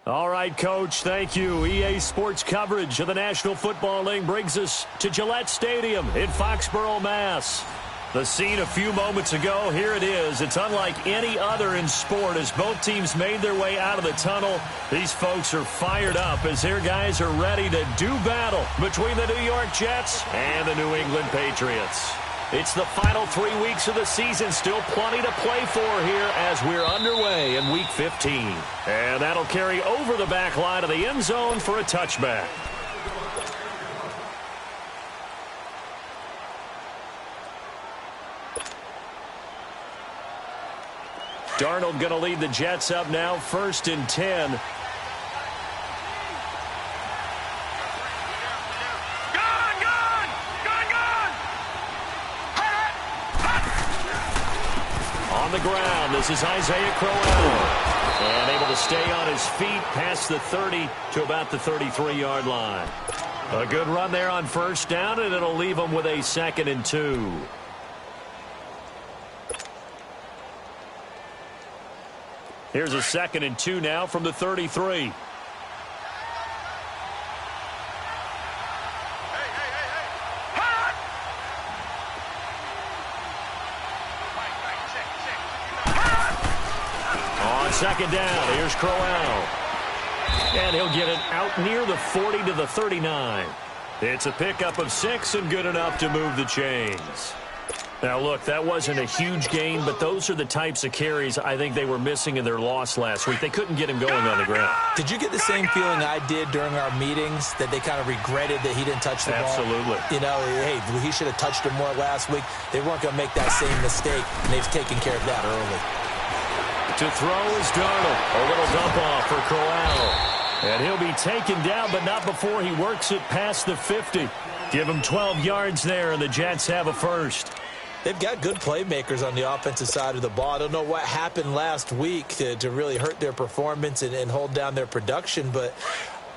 All right, Coach, thank you. EA Sports coverage of the National Football League brings us to Gillette Stadium in Foxborough, Mass. The scene a few moments ago, here it is. It's unlike any other in sport as both teams made their way out of the tunnel. These folks are fired up as their guys are ready to do battle between the New York Jets and the New England Patriots. It's the final 3 weeks of the season. Still plenty to play for here as we're underway in Week 15. And that'll carry over the back line of the end zone for a touchback. Darnold going to lead the Jets up now, 1st and 10. On the ground, this is Isaiah Crowell. And able to stay on his feet past the 30 to about the 33-yard line. A good run there on 1st down, and it'll leave them with a 2nd and 2. Here's a 2nd and 2 now from the 33. On 2nd down, here's Crowell. And he'll get it out near the 40 to the 39. It's a pickup of 6 and good enough to move the chains. Now, look, that wasn't a huge gain, but those are the types of carries I think they were missing in their loss last week. They couldn't get him going on the ground. Did you get the same feeling I did during our meetings, that they kind of regretted that he didn't touch the ball? Absolutely. You know, hey, he should have touched him more last week. They weren't going to make that same mistake, and they've taken care of that early. To throw is Darnold. A little dump off for Crowell. And he'll be taken down, but not before he works it past the 50. Give him 12 yards there, and the Jets have a first. They've got good playmakers on the offensive side of the ball. I don't know what happened last week to really hurt their performance and hold down their production, but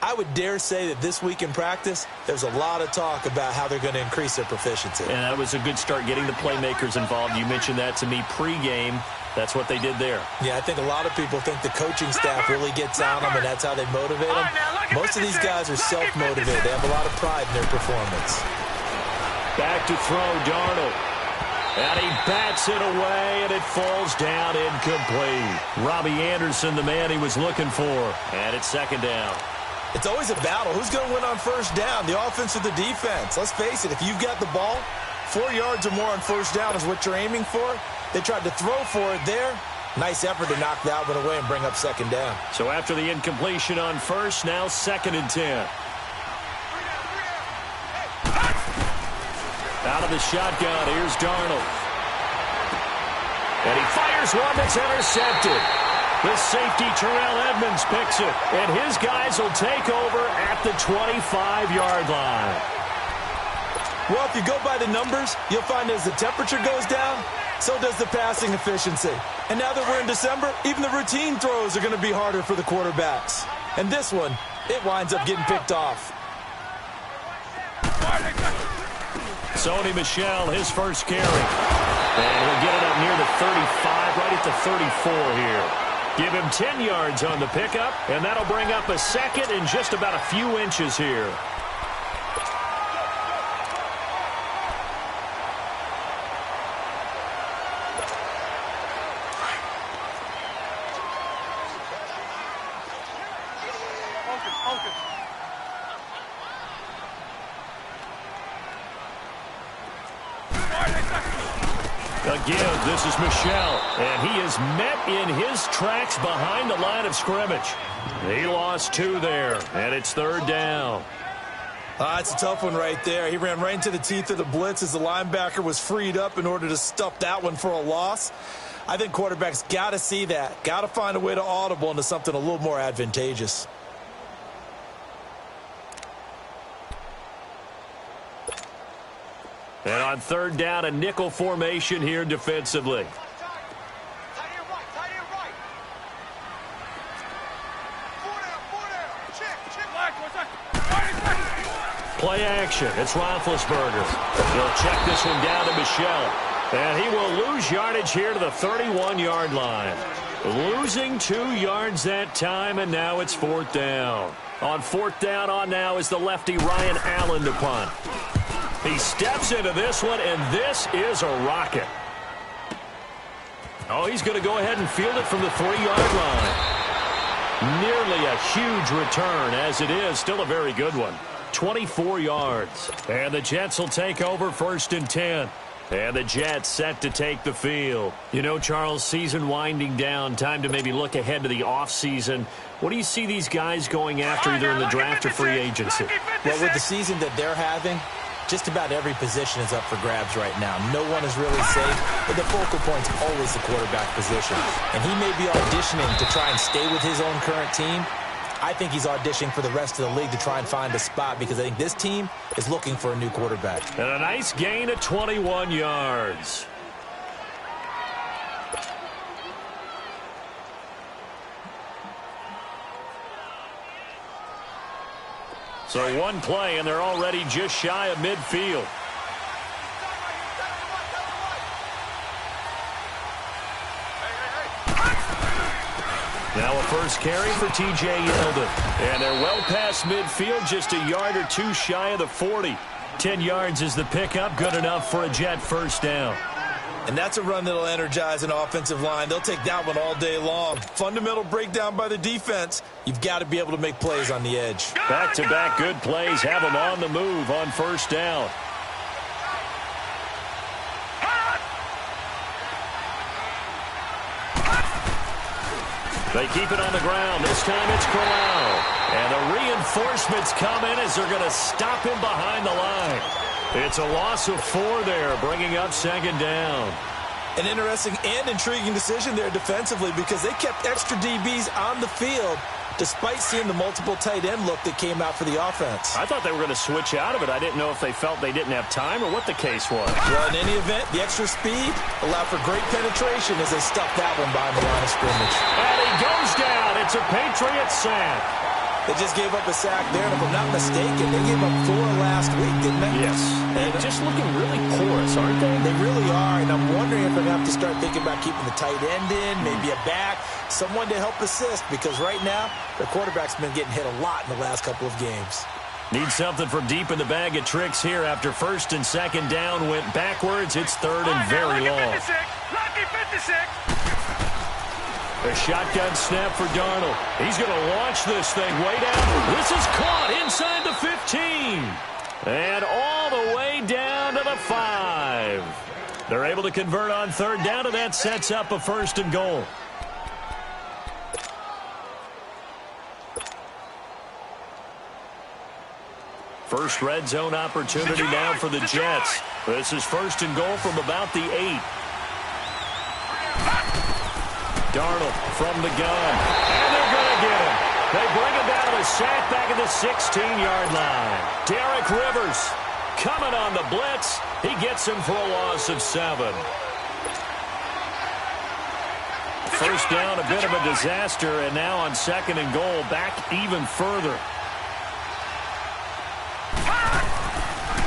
I would dare say that this week in practice, there's a lot of talk about how they're going to increase their proficiency. And that was a good start, getting the playmakers involved. You mentioned that to me pregame. That's what they did there. Yeah, I think a lot of people think the coaching staff really gets on them, and that's how they motivate them. Most of these guys are self-motivated. They have a lot of pride in their performance. Back to throw, Darnold. And he bats it away, and it falls down incomplete. Robbie Anderson, the man he was looking for. And it's 2nd down. It's always a battle. Who's going to win on 1st down, the offense or the defense? Let's face it, if you've got the ball, 4 yards or more on 1st down is what you're aiming for. They tried to throw for it there. Nice effort to knock that one away and bring up 2nd down. So after the incompletion on 1st, now 2nd and 10. Out of the shotgun, here's Darnold. And he fires one that's intercepted. The safety, Terrell Edmonds, picks it. And his guys will take over at the 25-yard line. Well, if you go by the numbers, you'll find as the temperature goes down, so does the passing efficiency. And now that we're in December, even the routine throws are going to be harder for the quarterbacks. And this one, it winds up getting picked off. Sony Michel, his first carry. And he'll get it up near the 35, right at the 34 here. Give him 10 yards on the pickup, and that'll bring up a 2nd and just about a few inches here. Again, this is Michel, and he is met in his tracks behind the line of scrimmage. He lost 2 there, and it's 3rd down. It's a tough one right there. He ran right into the teeth of the blitz as the linebacker was freed up in order to stuff that one for a loss. I think quarterbacks got to see that, got to find a way to audible into something a little more advantageous. And on 3rd down, a nickel formation here defensively. Play action. It's Roethlisberger. He'll check this one down to Michel. And he will lose yardage here to the 31-yard line. Losing 2 yards that time, and now it's 4th down. On 4th down now is the lefty Ryan Allen to punt. He steps into this one, and this is a rocket. Oh, he's going to go ahead and field it from the 3-yard line. Nearly a huge return, as it is. Still a very good one. 24 yards. And the Jets will take over 1st and 10. And the Jets set to take the field. You know, Charles, season winding down. Time to maybe look ahead to the offseason. What do you see these guys going after either in the draft or free agency? Well, with the season that they're having, just about every position is up for grabs right now. No one is really safe, but the focal point's always the quarterback position. And he may be auditioning to try and stay with his own current team. I think he's auditioning for the rest of the league to try and find a spot because I think this team is looking for a new quarterback. And a nice gain of 21 yards. So one play, and they're already just shy of midfield. Now a first carry for T.J. Yeldon. And they're well past midfield, just a yard or two shy of the 40. 10 yards is the pickup, good enough for a Jet first down. And that's a run that'll energize an offensive line. They'll take that one all day long. Fundamental breakdown by the defense. You've got to be able to make plays on the edge. Back-to-back good plays have them on the move on first down. They keep it on the ground. This time it's Corral. And the reinforcements come in as they're going to stop him behind the line. It's a loss of 4 there, bringing up 2nd down. An interesting and intriguing decision there defensively because they kept extra DBs on the field despite seeing the multiple tight end look that came out for the offense. I thought they were going to switch out of it. I didn't know if they felt they didn't have time or what the case was. Well, in any event, the extra speed allowed for great penetration as they stuffed that one behind the line of scrimmage. And he goes down. It's a Patriot sack. They just gave up a sack there, and if I'm not mistaken, they gave up 4 last week, didn't they? Yes. And just looking really porous, aren't they? They really are, and I'm wondering if they're going to have to start thinking about keeping the tight end in, maybe a back, someone to help assist, because right now, their quarterback's been getting hit a lot in the last couple of games. Need something from deep in the bag of tricks here after 1st and 2nd down went backwards. It's 3rd and very long. Lucky 56. A shotgun snap for Darnold. He's going to launch this thing way down. This is caught inside the 15. And all the way down to the 5. They're able to convert on 3rd down, and that sets up a 1st and goal. First red zone opportunity now for the Jets. This is 1st and goal from about the 8. Darnold from the gun. And they're going to get him. They bring him down to the sack back at the 16-yard line. Derek Rivers coming on the blitz. He gets him for a loss of 7. First down, a bit of a disaster, and now on 2nd and goal, back even further.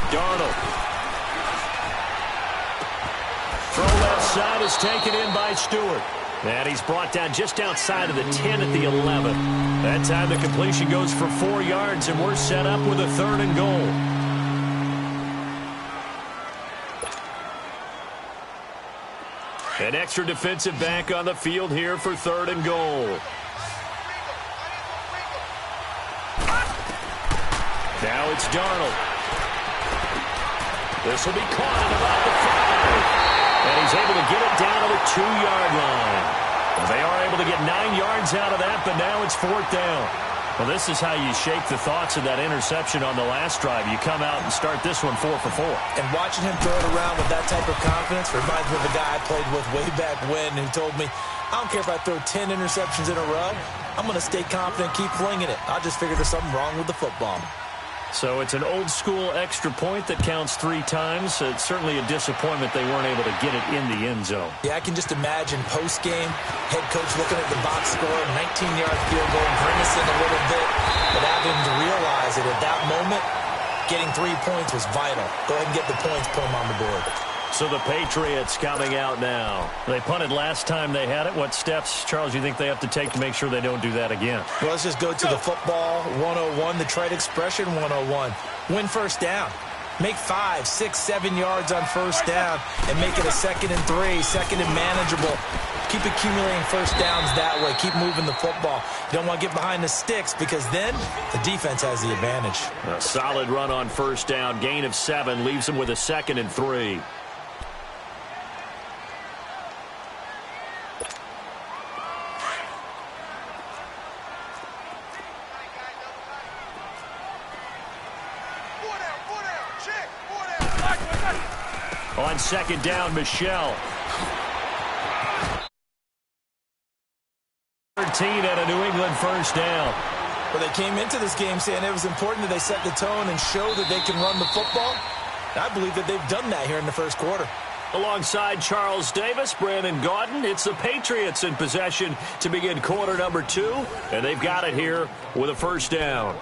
Darnold. Throw left side is taken in by Stewart. And he's brought down just outside of the 10 at the 11. That time the completion goes for 4 yards, and we're set up with a 3rd and goal. An extra defensive back on the field here for 3rd and goal. Now it's Darnold. This will be caught at about the 5. And he's able to get it down to the 2-yard line. Well, they are able to get 9 yards out of that, but now it's 4th down. Well, this is how you shake the thoughts of that interception on the last drive. You come out and start this one 4 for 4. And watching him throw it around with that type of confidence reminds me of a guy I played with way back when who told me, I don't care if I throw 10 interceptions in a row. I'm going to stay confident, keep flinging it. I just figured there's something wrong with the football. So it's an old-school extra point that counts 3 times. It's certainly a disappointment they weren't able to get it in the end zone. Yeah, I can just imagine post-game, head coach looking at the box score, 19-yard field goal, grimacing a little bit, but having to realize that at that moment, getting 3 points was vital. Go ahead and get the points, put them on the board. So the Patriots coming out now. They punted last time they had it. What steps, Charles, you think they have to take to make sure they don't do that again? Well, let's just go to the football 101, the trade expression 101. Win first down. Make 5, 6, 7 yards on first down and make it a 2nd and 3, second and manageable. Keep accumulating first downs that way. Keep moving the football. You don't want to get behind the sticks because then the defense has the advantage. A solid run on first down. Gain of 7 leaves them with a 2nd and 3. On 2nd down, Michelle. 13 at a New England first down. Well, they came into this game saying it was important that they set the tone and show that they can run the football. I believe that they've done that here in the first quarter. Alongside Charles Davis, Brandon Gaudin, it's the Patriots in possession to begin quarter number 2, and they've got it here with a first down.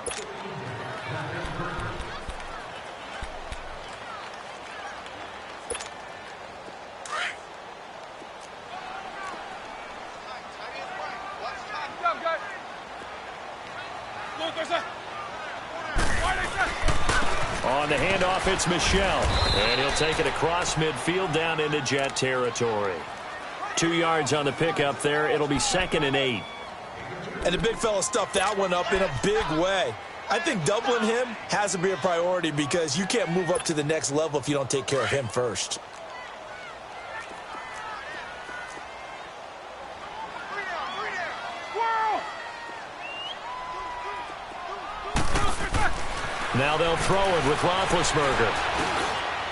On the handoff, it's Michelle. And he'll take it across midfield down into Jet territory. 2 yards on the pickup there. It'll be 2nd and 8. And the big fella stuffed that one up in a big way. I think doubling him has to be a priority because you can't move up to the next level if you don't take care of him first. Now they'll throw it with Roethlisberger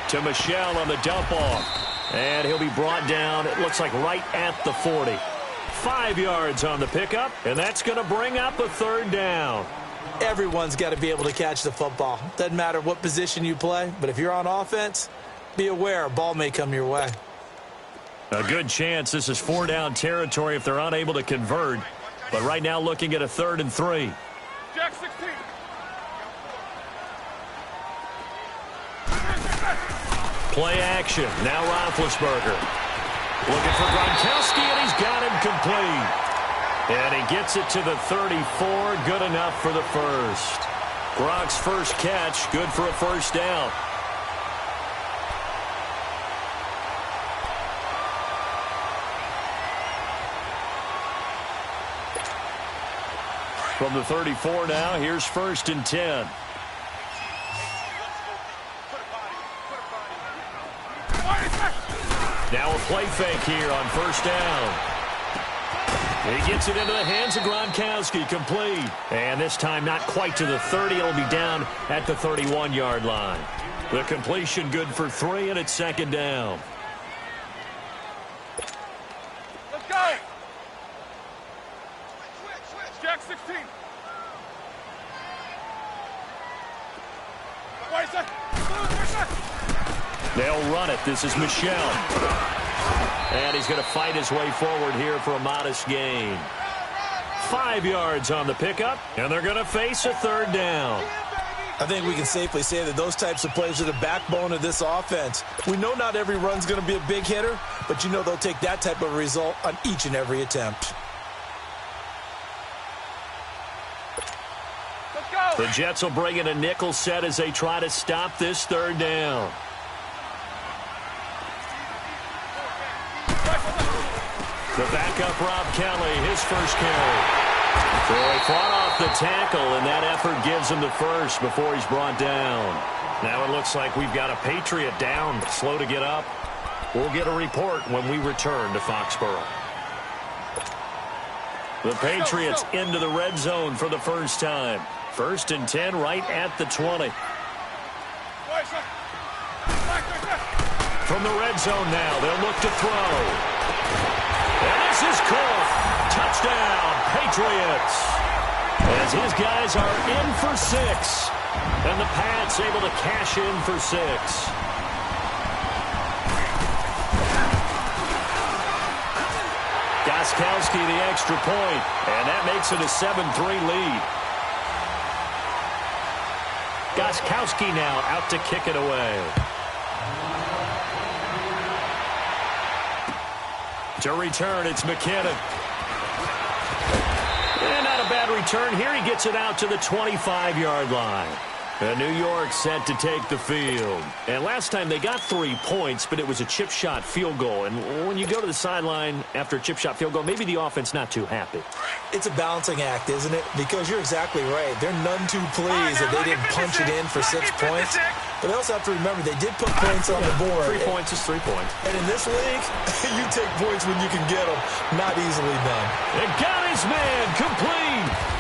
to Michelle on the dump off. And he'll be brought down, it looks like right at the 40. 5 yards on the pickup, and that's going to bring up a 3rd down. Everyone's got to be able to catch the football. Doesn't matter what position you play, but if you're on offense, be aware a ball may come your way. A good chance this is 4 down territory if they're unable to convert. But right now looking at a 3rd and 3. Jack 16. Play action. Now Roethlisberger. Looking for Gronkowski, and he's got him complete. And he gets it to the 34. Good enough for the first. Gronk's first catch, good for a first down. From the 34 now, here's 1st and 10. Now a play fake here on first down. He gets it into the hands of Gronkowski, complete. And this time not quite to the 30. It'll be down at the 31-yard line. The completion good for 3, and it's 2nd down. Let's go. Jack 16. They'll run it. This is Michelle. And he's going to fight his way forward here for a modest gain. 5 yards on the pickup, and they're going to face a 3rd down. I think we can safely say that those types of plays are the backbone of this offense. We know not every run's going to be a big hitter, but you know they'll take that type of result on each and every attempt. Let's go. The Jets will bring in a nickel set as they try to stop this 3rd down. The backup, Rob Kelly, his first carry. So he fought off the tackle, and that effort gives him the first before he's brought down. Now it looks like we've got a Patriot down, slow to get up. We'll get a report when we return to Foxborough. The Patriots into the red zone for the first time. 1st and 10 right at the 20. From the red zone now, they'll look to throw. And this is caught. Touchdown, Patriots. As his guys are in for 6. And the Pats able to cash in for 6. Gronkowski the extra point. And that makes it a 7-3 lead. Gronkowski now out to kick it away. To return, it's McKinnon. And not a bad return here. He gets it out to the 25-yard line. And New York set to take the field. And last time they got 3 points, but it was a chip shot field goal. And when you go to the sideline after a chip shot field goal, maybe the offense not too happy. It's a balancing act, isn't it? Because you're exactly right. They're none too pleased that they didn't punch it in for 6 points. But they also have to remember they did put points on the board. 3 points is 3 points. And in this league, you take points when you can get them. Not easily done. It got his man complete.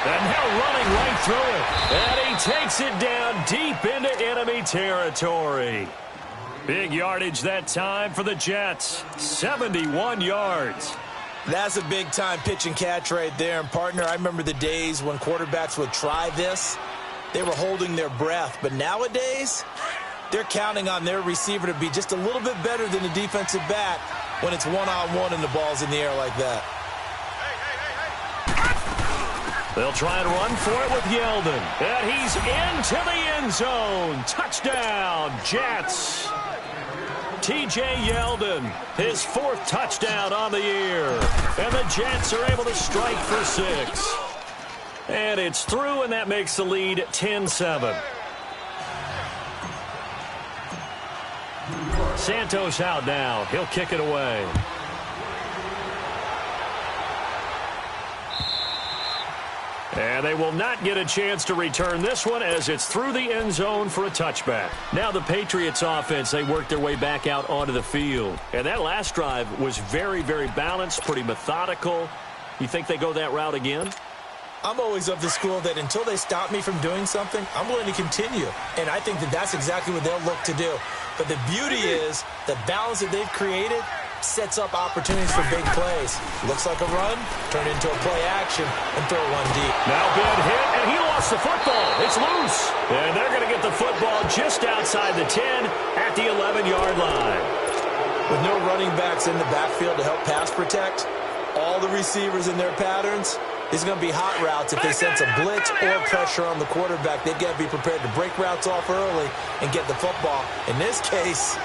And now running right through it. And he takes it down deep into enemy territory. Big yardage that time for the Jets. 71 yards. That's a big-time pitch and catch right there. And, partner, I remember the days when quarterbacks would try this. They were holding their breath. But nowadays, they're counting on their receiver to be just a little bit better than the defensive back when it's one-on-one and the ball's in the air like that. They'll try and run for it with Yeldon. And he's into the end zone. Touchdown, Jets. T.J. Yeldon, his 4th touchdown on the year. And the Jets are able to strike for 6. And it's through, and that makes the lead 10-7. Santos out now. He'll kick it away. And they will not get a chance to return this one as it's through the end zone for a touchback. Now the Patriots offense, they work their way back out onto the field. And that last drive was very, very balanced, pretty methodical. You think they go that route again? I'm always of the school that until they stop me from doing something, I'm willing to continue. And I think that that's exactly what they'll look to do. But the beauty is the balance that they've created sets up opportunities for big plays. Looks like a run, turn into a play action, and throw one deep. Now big hit, and he lost the football. It's loose. And they're going to get the football just outside the 10 at the 11-yard line. With no running backs in the backfield to help pass protect, all the receivers in their patterns, these are going to be hot routes if they sense a blitz or pressure on the quarterback. They've got to be prepared to break routes off early and get the football. In this case,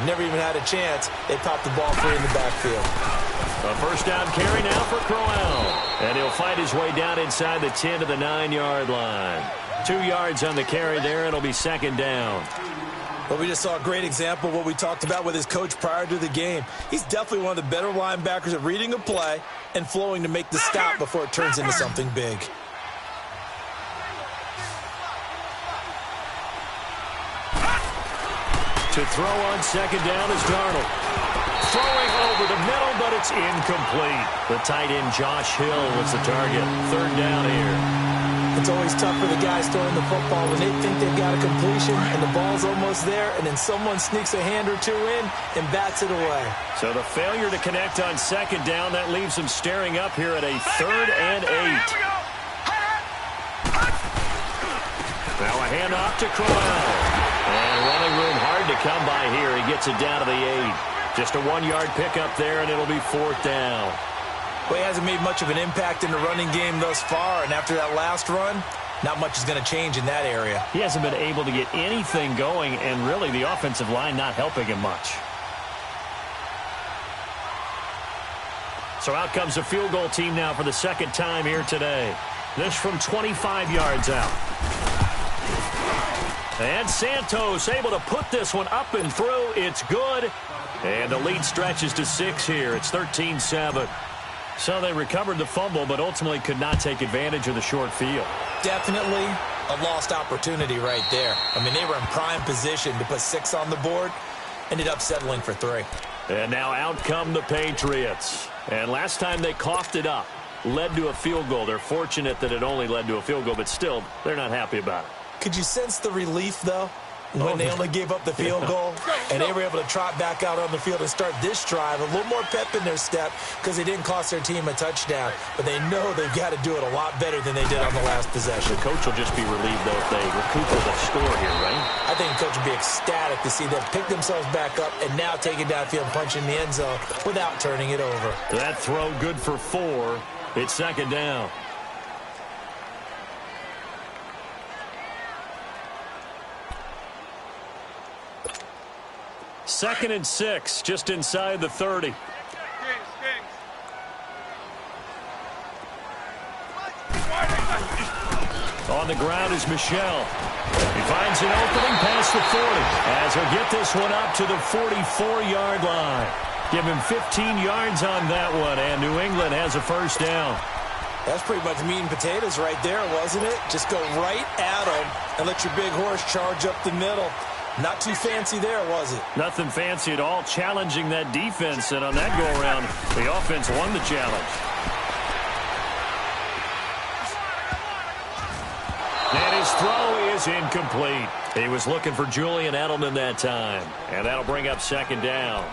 never even had a chance. They popped the ball free in the backfield. A first down carry now for Crowell. And he'll fight his way down inside the 10 to the 9-yard line. 2 yards on the carry there, and it'll be 2nd down. Well, we just saw a great example of what we talked about with his coach prior to the game. He's definitely one of the better linebackers at reading a play and flowing to make the stop before it turns into something big. To throw on 2nd down is Darnold. Throwing over the middle, but it's incomplete. The tight end Josh Hill was the target. 3rd down here. It's always tough for the guys throwing the football when they think they've got a completion and the ball's almost there, and then someone sneaks a hand or two in and bats it away. So the failure to connect on 2nd down, that leaves them staring up here at a 3rd and 8. Now a handoff to Crowell. And running room hard to come by here. He gets it down to the 8. Just a 1-yard pickup there, and it'll be 4th down. Well, he hasn't made much of an impact in the running game thus far, and after that last run, not much is going to change in that area. He hasn't been able to get anything going, and really the offensive line not helping him much. So out comes the field goal team now for the 2nd time here today. This from 25 yards out. And Santos able to put this one up and through. It's good. And the lead stretches to 6 here. It's 13-7. So they recovered the fumble, but ultimately could not take advantage of the short field. Definitely a lost opportunity right there. I mean, they were in prime position to put 6 on the board. Ended up settling for 3. And now out come the Patriots. And last time they coughed it up. Led to a field goal. They're fortunate that it only led to a field goal, but still, they're not happy about it. Could you sense the relief, though, when they only gave up the field goal and they were able to trot back out on the field and start this drive? A little more pep in their step because they didn't cost their team a touchdown, but they know they've got to do it a lot better than they did on the last possession. The coach will just be relieved, though, if they recoup the score here, right? I think the coach will be ecstatic to see them pick themselves back up and now take it downfield and punch in the end zone without turning it over. That throw good for 4. It's 2nd down. 2nd and 6, just inside the 30. Kings. On the ground is Michel. He finds an opening past the 40 as he'll get this one up to the 44-yard line. Give him 15 yards on that one, and New England has a first down. That's pretty much meat and potatoes right there, wasn't it? Just go right at them and let your big horse charge up the middle. Not too fancy there, was it? Nothing fancy at all, challenging that defense, and on that go-around, the offense won the challenge. And his throw is incomplete. He was looking for Julian Edelman that time, and that'll bring up 2nd down.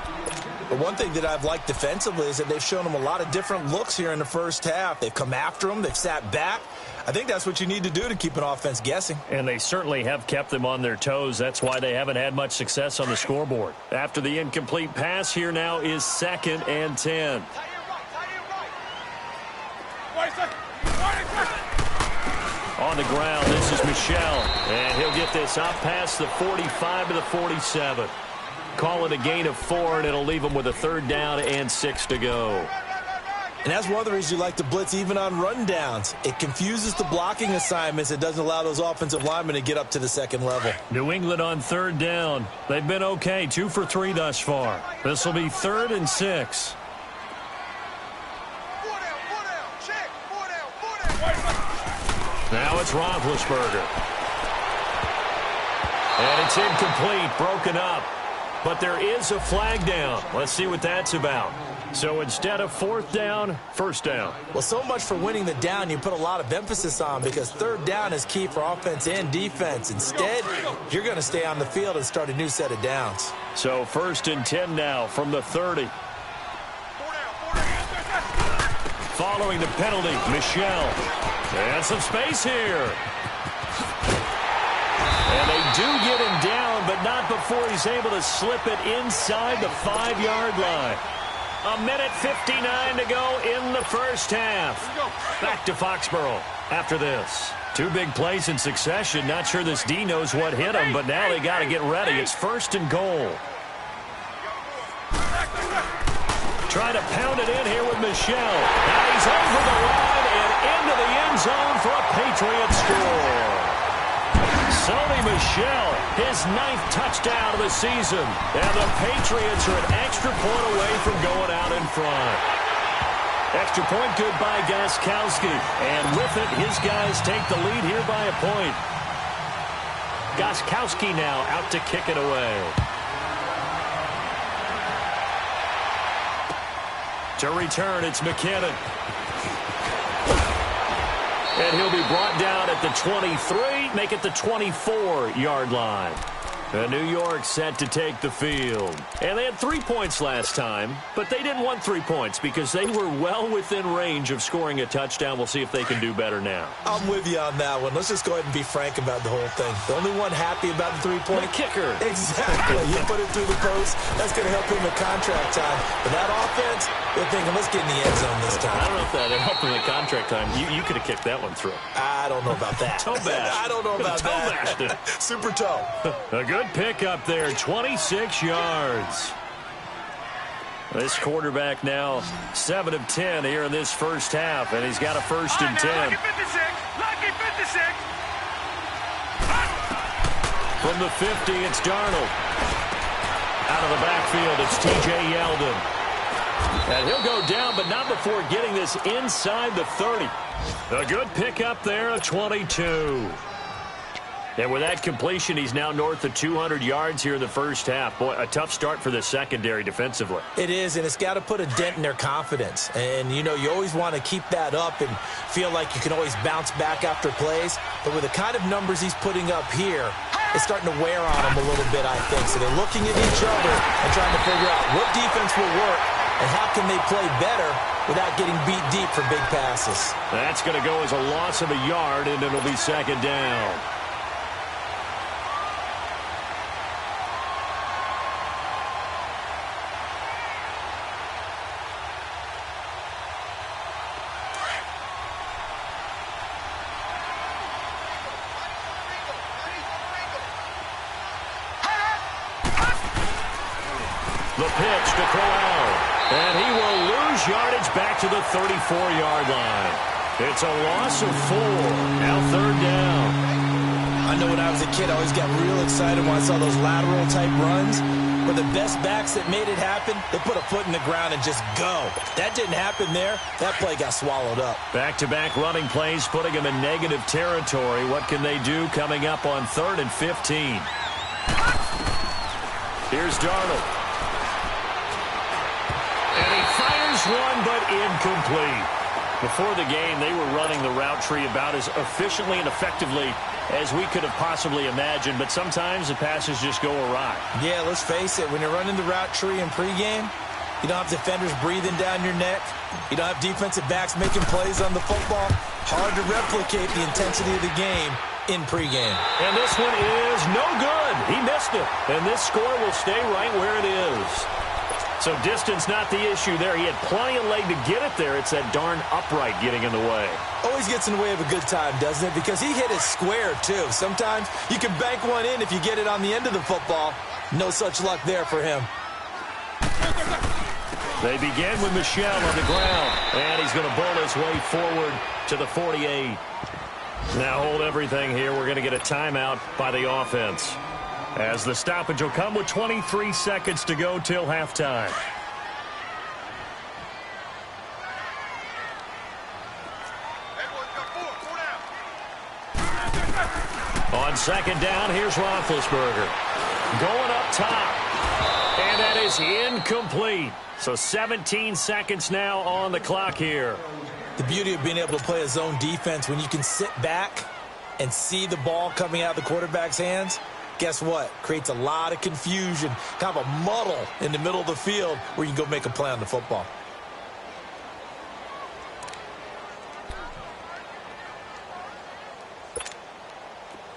But one thing that I've liked defensively is that they've shown him a lot of different looks here in the first half. They've come after him. They've sat back. I think that's what you need to do to keep an offense guessing. And they certainly have kept them on their toes. That's why they haven't had much success on the scoreboard. After the incomplete pass, here now is 2nd and 10. On the ground, this is Michel. And he'll get this up past the 45 to the 47. Call it a gain of 4, and it'll leave them with a 3rd down and 6 to go. And that's one of the reasons you like to blitz even on rundowns. It confuses the blocking assignments. It doesn't allow those offensive linemen to get up to the 2nd level. New England on 3rd down. They've been okay, 2 for 3 thus far. This will be 3rd and 6. Now it's Roethlisberger. And it's incomplete, broken up. But there is a flag down. Let's see what that's about. So instead of 4th down, 1st down. Well, so much for winning the down you put a lot of emphasis on, because 3rd down is key for offense and defense. Instead, you're going to stay on the field and start a new set of downs. So 1st and 10 now from the 30. Following the penalty, Michel. And some space here. And they do get him down, but not before he's able to slip it inside the 5-yard line. 1:59 to go in the first half. Back to Foxborough after this. 2 big plays in succession. Not sure this D knows what hit him, but now they got to get ready. It's 1st and goal. Trying to pound it in here with Michel. Now he's over the line and into the end zone for a Patriot score. Sony Michel, his 9th touchdown of the season. And the Patriots are an extra point away from going out in front. Extra point good by Gostkowski. And with it, his guys take the lead here by a point. Gostkowski now out to kick it away. To return, it's McKinnon. And he'll be brought down at the 23, make it the 24-yard line. And New York set to take the field. And they had 3 points last time, but they didn't want 3 points because they were well within range of scoring a touchdown. We'll see if they can do better now. I'm with you on that one. Let's just go ahead and be frank about the whole thing. The only one happy about the 3-point. The kicker. Exactly. You put it through the post. That's going to help him in contract time. But that offense, they're thinking, let's get in the end zone this time. I don't know if that helped him in contract time. You could have kicked that one through. I don't know about that. Toe bash. I don't know about toe that. Bashed it. Super toe. A good pick up there, 26 yards. This quarterback now 7 of 10 here in this first half, and he's got a 1st and 10. Lucky 56. Lucky 56. From the 50, it's Darnold. Out of the backfield, it's T.J. Yeldon. And he'll go down, but not before getting this inside the 30. A good pick up there, a 22. And with that completion, he's now north of 200 yards here in the first half. Boy, a tough start for the secondary defensively. It is, and it's got to put a dent in their confidence. And, you know, you always want to keep that up and feel like you can always bounce back after plays. But with the kind of numbers he's putting up here, it's starting to wear on them a little bit, I think. So they're looking at each other and trying to figure out what defense will work and how can they play better without getting beat deep for big passes. That's going to go as a loss of a yard, and it'll be 2nd down. The pitch to Corral. And he will lose yardage back to the 34-yard line. It's a loss of 4. Now third down. I know when I was a kid, I always got real excited when I saw those lateral-type runs. But the best backs that made it happen, they put a foot in the ground and just go. That didn't happen there. That play got swallowed up. Back-to-back running plays, putting them in negative territory. What can they do coming up on 3rd and 15? Here's Darnold. And he fires one, but incomplete. Before the game, they were running the route tree about as efficiently and effectively as we could have possibly imagined, but sometimes the passes just go awry. Yeah, let's face it, when you're running the route tree in pregame, you don't have defenders breathing down your neck. You don't have defensive backs making plays on the football. Hard to replicate the intensity of the game in pregame. And this one is no good. He missed it. And this score will stay right where it is. So distance not the issue there. He had plenty of leg to get it there. It's that darn upright getting in the way. Always gets in the way of a good time, doesn't it? Because he hit it square, too. Sometimes you can bank one in if you get it on the end of the football. No such luck there for him. They begin with Michel on the ground. And he's going to bowl his way forward to the 48. Now hold everything here. We're going to get a timeout by the offense, as the stoppage will come with 23 seconds to go till halftime. On second down, here's Roethlisberger. Going up top. And that is incomplete. So 17 seconds now on the clock here. The beauty of being able to play a zone defense when you can sit back and see the ball coming out of the quarterback's hands, guess what? Creates a lot of confusion, kind of a muddle in the middle of the field where you can go make a play on the football.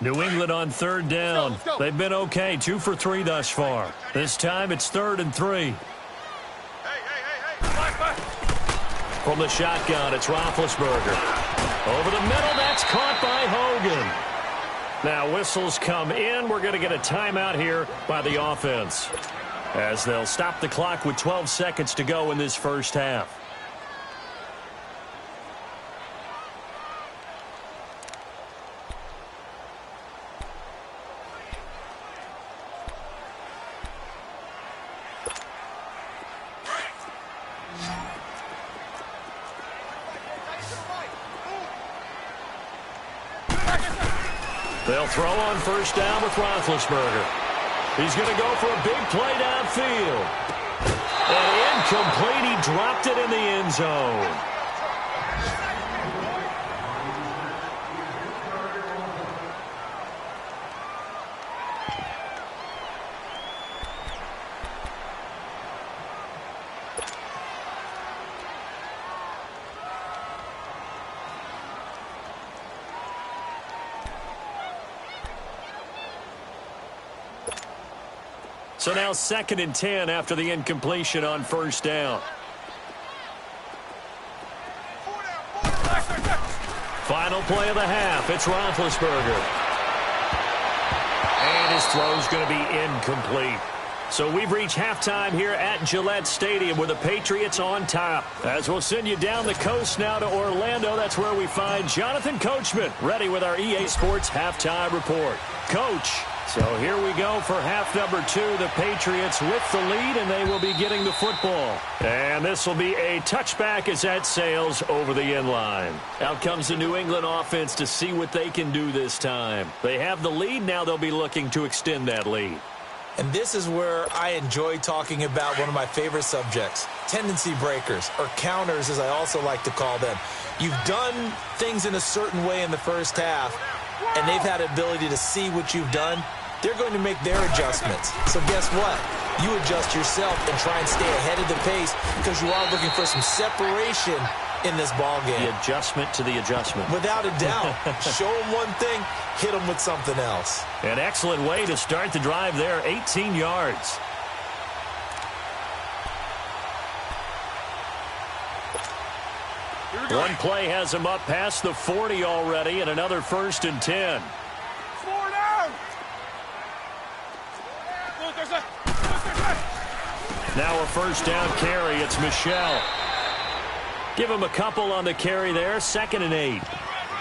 New England on third down. They've been okay, 2 for 3 thus far. This time it's 3rd and 3. From the shotgun, it's Roethlisberger. Over the middle, that's caught by Hogan. Now whistles come in. We're going to get a timeout here by the offense, as they'll stop the clock with 12 seconds to go in this first half. They'll throw on first down with Roethlisberger. He's going to go for a big play downfield. And incomplete. He dropped it in the end zone. So now 2nd and 10 after the incompletion on first down. Final play of the half. It's Roethlisberger. And his throw's going to be incomplete. So we've reached halftime here at Gillette Stadium with the Patriots on top. As we'll send you down the coast now to Orlando, that's where we find Jonathan Coachman ready with our EA Sports halftime report. Coach. So here we go for half number 2. The Patriots with the lead, and they will be getting the football. And this will be a touchback as that sails over the end line. Out comes the New England offense to see what they can do this time. They have the lead. Now they'll be looking to extend that lead. And this is where I enjoy talking about one of my favorite subjects, tendency breakers, or counters as I also like to call them. You've done things in a certain way in the first half, and they've had the ability to see what you've done. They're going to make their adjustments. So guess what? You adjust yourself and try and stay ahead of the pace because you are looking for some separation in this ball game. The adjustment to the adjustment. Without a doubt. Show them one thing, hit them with something else. An excellent way to start the drive there, 18 yards. One play has him up past the 40 already, and another 1st and 10. Now a first down carry. It's Michel. Give him a couple on the carry there. 2nd and 8.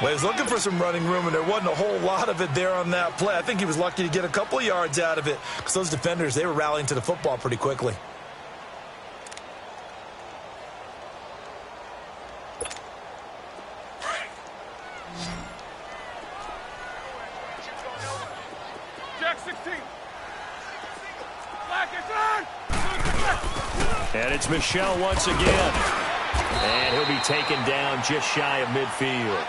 Well, he was looking for some running room, and there wasn't a whole lot of it there on that play. I think he was lucky to get a couple of yards out of it because those defenders, they were rallying to the football pretty quickly. Jack 16. And it's Michel once again. And he'll be taken down just shy of midfield.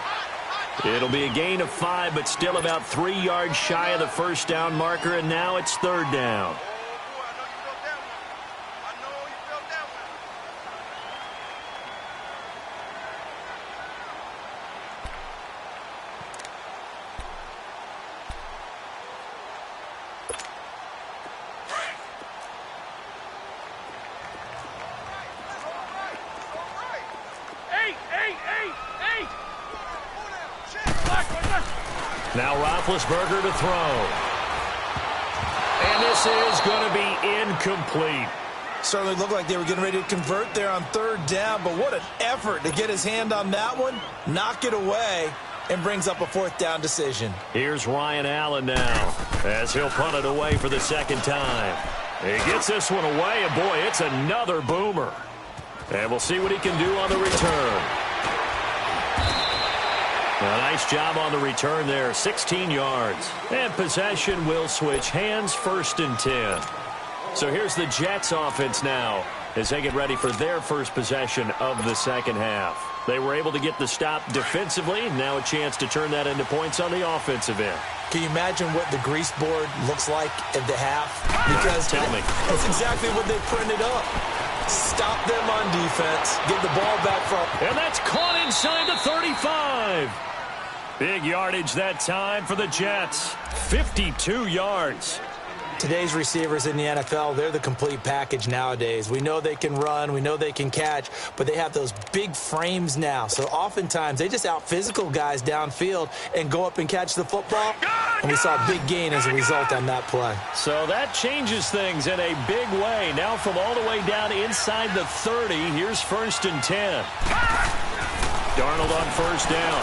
It'll be a gain of 5, but still about 3 yards shy of the first down marker, and now it's 3rd down. Now Roethlisberger to throw. And this is going to be incomplete. Certainly looked like they were getting ready to convert there on 3rd down, but what an effort to get his hand on that one, knock it away, and brings up a 4th down decision. Here's Ryan Allen now as he'll punt it away for the 2nd time. He gets this one away, and boy, it's another boomer. And we'll see what he can do on the return. A nice job on the return there, 16 yards. And possession will switch hands, 1st and 10. So here's the Jets offense now as they get ready for their first possession of the 2nd half. They were able to get the stop defensively. Now a chance to turn that into points on the offensive end. Can you imagine what the grease board looks like at the half? Because tell me. That's exactly what they printed up. Stop them on defense. Get the ball back from. And that's caught inside the 35. Big yardage that time for the Jets. 52 yards. Today's receivers in the NFL, they're the complete package nowadays. We know they can run, we know they can catch, but they have those big frames now. So oftentimes they just out-physical guys downfield and go up and catch the football. And we saw a big gain as a result on that play. So that changes things in a big way. Now from all the way down inside the 30, here's 1st and 10. Darnold on 1st down.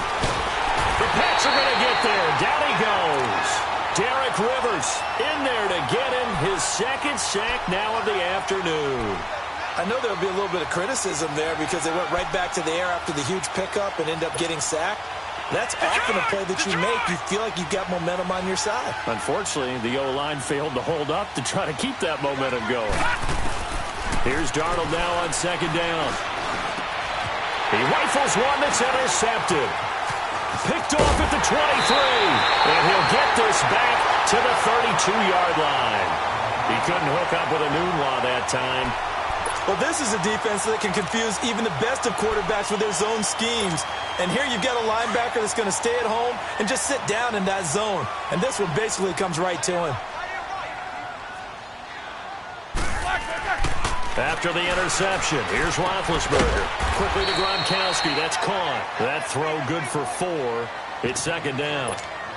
The Pats are going to get there. Down he goes. Derek Rivers in there to get him his 2nd sack now of the afternoon. I know there'll be a little bit of criticism there because they went right back to the air after the huge pickup and end up getting sacked. That's often a play that you make. You feel like you've got momentum on your side. Unfortunately, the O-line failed to hold up to try to keep that momentum going. Here's Darnold now on 2nd down. He rifles one that's intercepted. Picked off at the 23. And he'll get this back to the 32-yard line. He couldn't hook up with a Nunwa that time. Well, this is a defense that can confuse even the best of quarterbacks with their zone schemes. And here you've got a linebacker that's going to stay at home and just sit down in that zone. And this one basically comes right to him. After the interception, here's Roethlisberger. Quickly to Gronkowski. That's caught. That throw good for 4. It's 2nd down.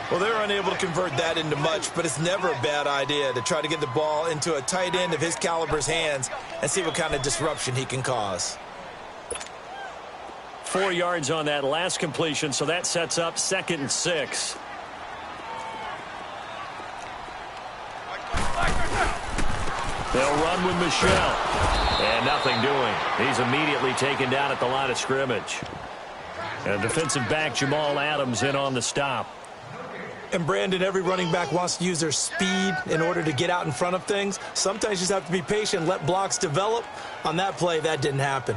Well, they were unable to convert that into much, but it's never a bad idea to try to get the ball into a tight end of his caliber's hands and see what kind of disruption he can cause. 4 yards on that last completion, so that sets up 2nd and 6. They'll run with Michel. And nothing doing. He's immediately taken down at the line of scrimmage. And defensive back Jamal Adams in on the stop. And, Brandon, every running back wants to use their speed in order to get out in front of things. Sometimes you just have to be patient, let blocks develop. On that play, that didn't happen.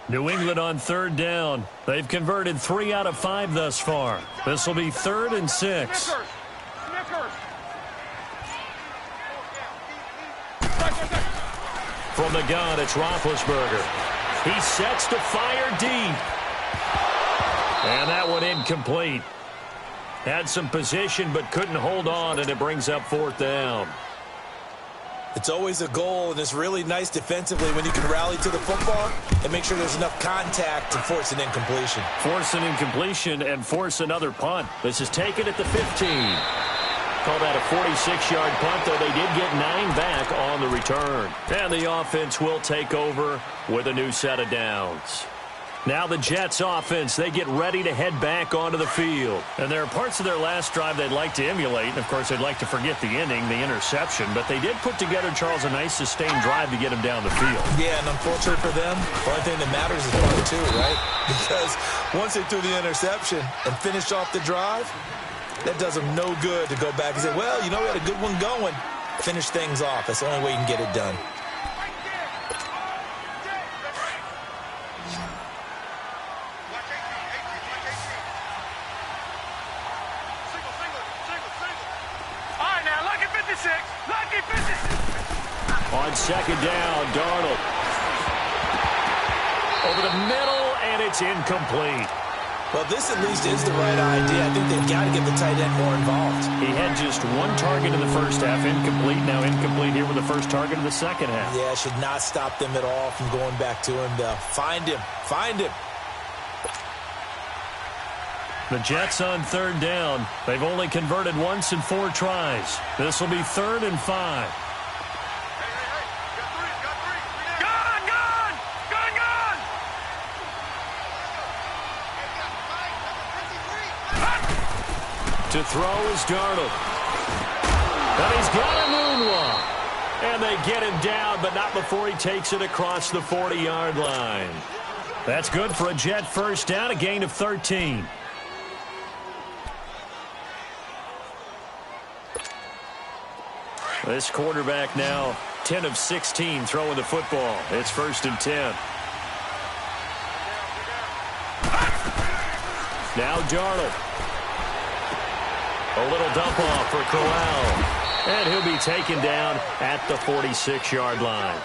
New England on 3rd down. They've converted 3 out of 5 thus far. This will be 3rd and 6. From the gun, it's Roethlisberger. He sets to fire deep. And that one incomplete. Had some position but couldn't hold on, and it brings up 4th down. It's always a goal, and it's really nice defensively when you can rally to the football and make sure there's enough contact to force an incompletion. Force an incompletion and force another punt. This is taken at the 15. Call that a 46-yard punt, though they did get 9 back on the return. And the offense will take over with a new set of downs. Now the Jets offense, they get ready to head back onto the field. And there are parts of their last drive they'd like to emulate. And, of course, they'd like to forget the ending, the interception. But they did put together, Charles, a nice sustained drive to get them down the field. Yeah, and unfortunately for them, the only thing that matters is part 2, right? Because once they threw the interception and finished off the drive, that does them no good to go back and say, well, you know, we had a good one going. Finish things off. That's the only way you can get it done. On second down, Darnold. Over the middle, and it's incomplete. Well, this at least is the right idea. I think they've got to get the tight end more involved. He had just 1 target in the first half, incomplete. Now incomplete here with the first target in the second half. Yeah, it should not stop them at all from going back to him, though. Find him. Find him. The Jets on third down. They've only converted once in 4 tries. This will be 3rd and 5. To throw is Darnold. And he's got a moonwalk. And they get him down, but not before he takes it across the 40-yard line. That's good for a Jet first down, a gain of 13. This quarterback now 10 of 16 throwing the football. It's 1st and 10. Now Darnold. A little dump off for Crowell. And he'll be taken down at the 46-yard line.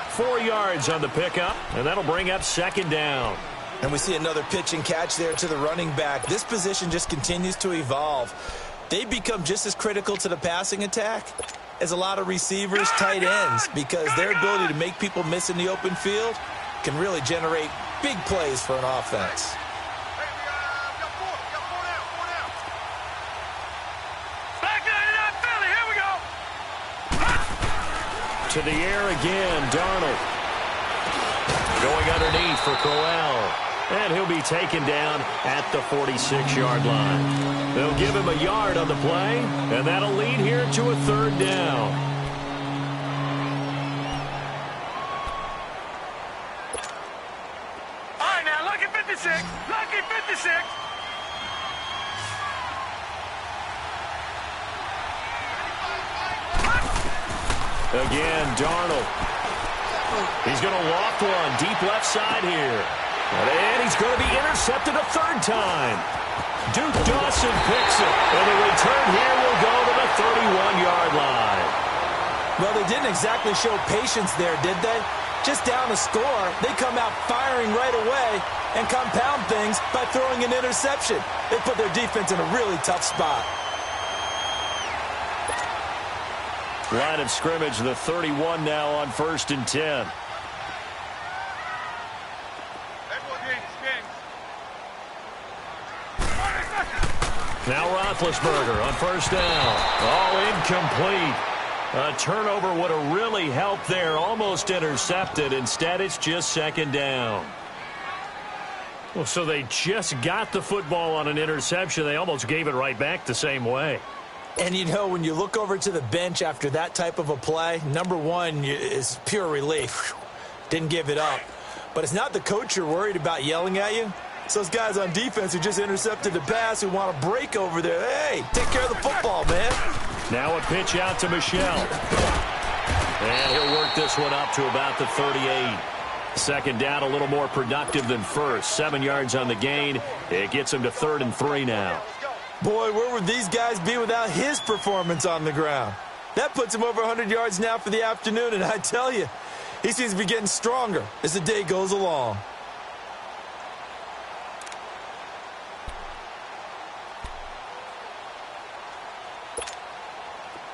4 yards on the pickup, and that'll bring up 2nd down. And we see another pitch and catch there to the running back. This position just continues to evolve. They become just as critical to the passing attack as a lot of receivers, tight ends, because their ability to make people miss in the open field can really generate big plays for an offense. To the air again, Darnold. Going underneath for Crowell. And he'll be taken down at the 46-yard line. They'll give him a yard on the play, and that'll lead here to a 3rd down. All right, now, lucky 56. Lucky 56. Again, Darnold. He's going to loft one deep left side here. And he's going to be intercepted a 3rd time. Duke Dawson picks it. And the return here will go to the 31-yard line. Well, they didn't exactly show patience there, did they? Just down a score, they come out firing right away and compound things by throwing an interception. They put their defense in a really tough spot. Line of scrimmage, the 31 now on 1st and 10. Now Roethlisberger on 1st down. Oh, incomplete. A turnover would have really helped there. Almost intercepted. Instead, it's just 2nd down. Well, so they just got the football on an interception. They almost gave it right back the same way. And, you know, when you look over to the bench after that type of a play, number one is pure relief. Didn't give it up. But it's not the coach you're worried about yelling at you. It's those guys on defense who just intercepted the pass who want to break over there. Hey, take care of the football, man. Now a pitch out to Michel. And he'll work this one up to about the 38. 2nd down, a little more productive than first. 7 yards on the gain. It gets him to 3rd and 3 now. Boy, where would these guys be without his performance on the ground? That puts him over 100 yards now for the afternoon, and I tell you, he seems to be getting stronger as the day goes along.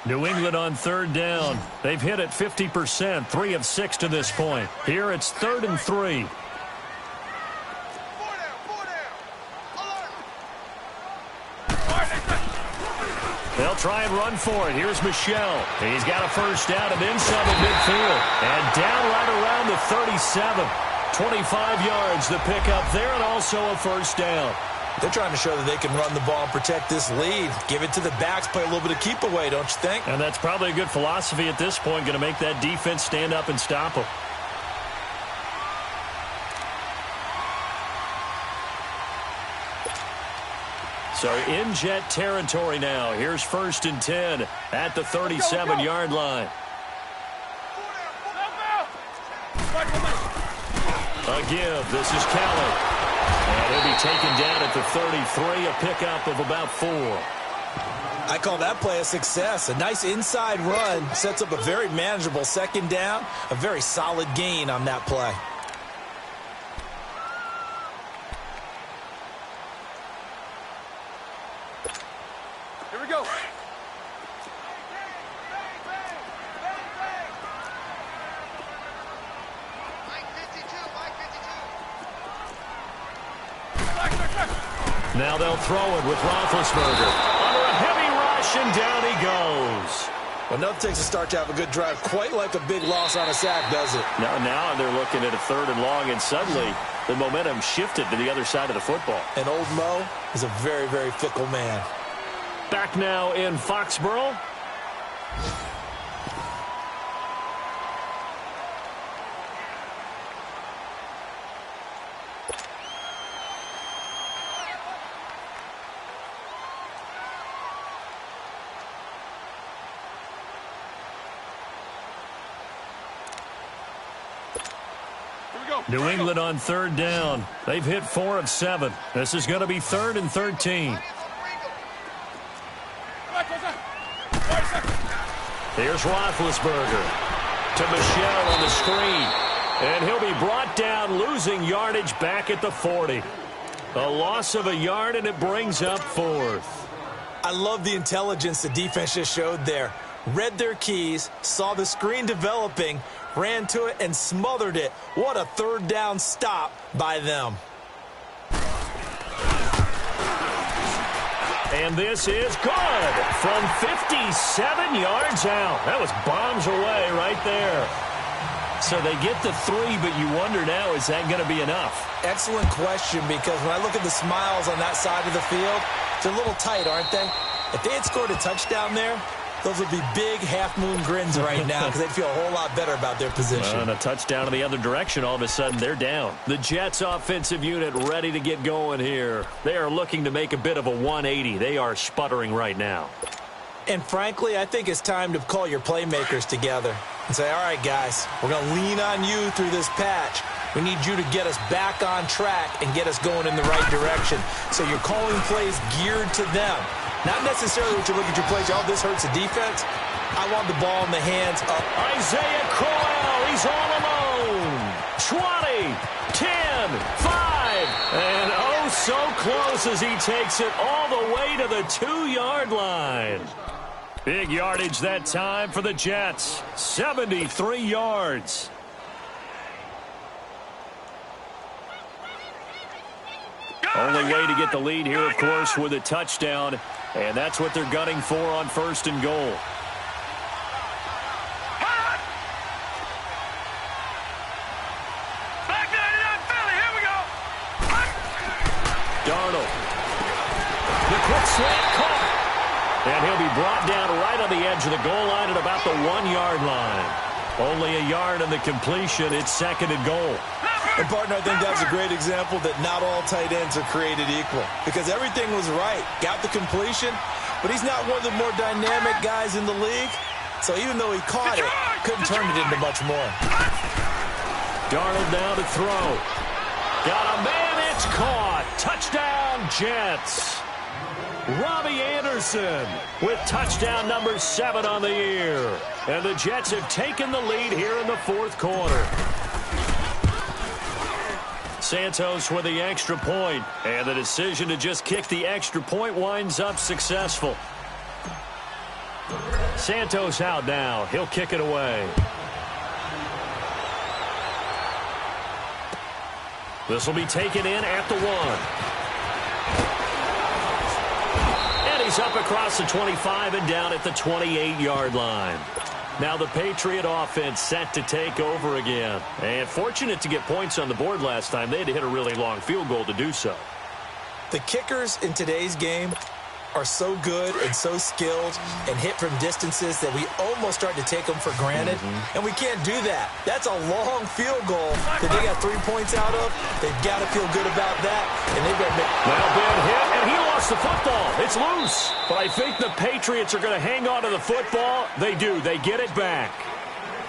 New England on third down. They've hit it 50%, 3 of 6 to this point. Here it's 3rd and 3. They'll try and run for it. Here's Michelle. He's got a first down and then some at midfield. And down right around the 37. 25 yards the pickup there and also a first down. They're trying to show that they can run the ball and protect this lead. Give it to the backs, play a little bit of keep away, don't you think? And that's probably a good philosophy at this point. Going to make that defense stand up and stop them. So in Jet territory now. Here's 1st and 10 at the 37-yard line. A give. This is Kelly. And he'll be taken down at the 33, a pickup of about 4. I call that play a success. A nice inside run sets up a very manageable 2nd down. A very solid gain on that play. Here we go. Now they'll throw it with Roethlisberger. Under a heavy rush, and down he goes. Well, nothing takes a start to have a good drive quite like a big loss on a sack, does it? Now they're looking at a 3rd and long, and suddenly the momentum shifted to the other side of the football. And old Mo is a very, very fickle man. Back now in Foxborough. New England on 3rd down. They've hit 4 of 7. This is going to be 3rd and 13. Here's Roethlisberger to Michelle on the screen. And he'll be brought down, losing yardage back at the 40. A loss of a yard, and it brings up 4th. I love the intelligence the defense just showed there. Read their keys, saw the screen developing, ran to it, and smothered it. What a 3rd down stop by them. And this is good from 57 yards out. That was bombs away right there. So they get the 3, but you wonder now, is that going to be enough? Excellent question, because when I look at the smiles on that side of the field, they're a little tight, aren't they? If they had scored a touchdown there, those would be big half-moon grins right now because they'd feel a whole lot better about their position. And a touchdown in the other direction, all of a sudden they're down. The Jets offensive unit ready to get going here. They are looking to make a bit of a 180. They are sputtering right now. And frankly, I think it's time to call your playmakers together and say, all right, guys, we're going to lean on you through this patch. We need you to get us back on track and get us going in the right direction. So you're calling plays geared to them. Not necessarily what you look at your plays, oh, this hurts the defense. I want the ball in the hands of Isaiah Crowell. He's all alone. 20, 10, 5, and oh, so close as he takes it all the way to the 2-yard line. Big yardage that time for the Jets. 73 yards. Only way to get the lead here, of course, with a touchdown. And that's what they're gunning for on 1st and goal. Darnold. The quick slant caught. And he'll be brought down right on the edge of the goal line at about the 1-yard line. Only a yard in the completion. It's 2nd and goal. And, partner, I think that's a great example that not all tight ends are created equal. Because everything was right. Got the completion, but he's not one of the more dynamic guys in the league. So even though he caught it, couldn't turn it into much more. Darnold now to throw. Got a man, it's caught. Touchdown, Jets. Robbie Anderson with touchdown number 7 on the year. And the Jets have taken the lead here in the 4th quarter. Santos with the extra point, and the decision to just kick the extra point winds up successful. Santos out now. He'll kick it away. This will be taken in at the 1. And he's up across the 25 and down at the 28-yard line. Now the Patriot offense set to take over again. And fortunate to get points on the board last time. They had to hit a really long field goal to do so. The kickers in today's game are so good and so skilled and hit from distances that we almost start to take them for granted. And we can't do that. That's a long field goal that they got 3 points out of. They've got to feel good about that. And they've got to make... Well, big hit, and he lost the football. It's loose. But I think the Patriots are going to hang on to the football. They do. They get it back.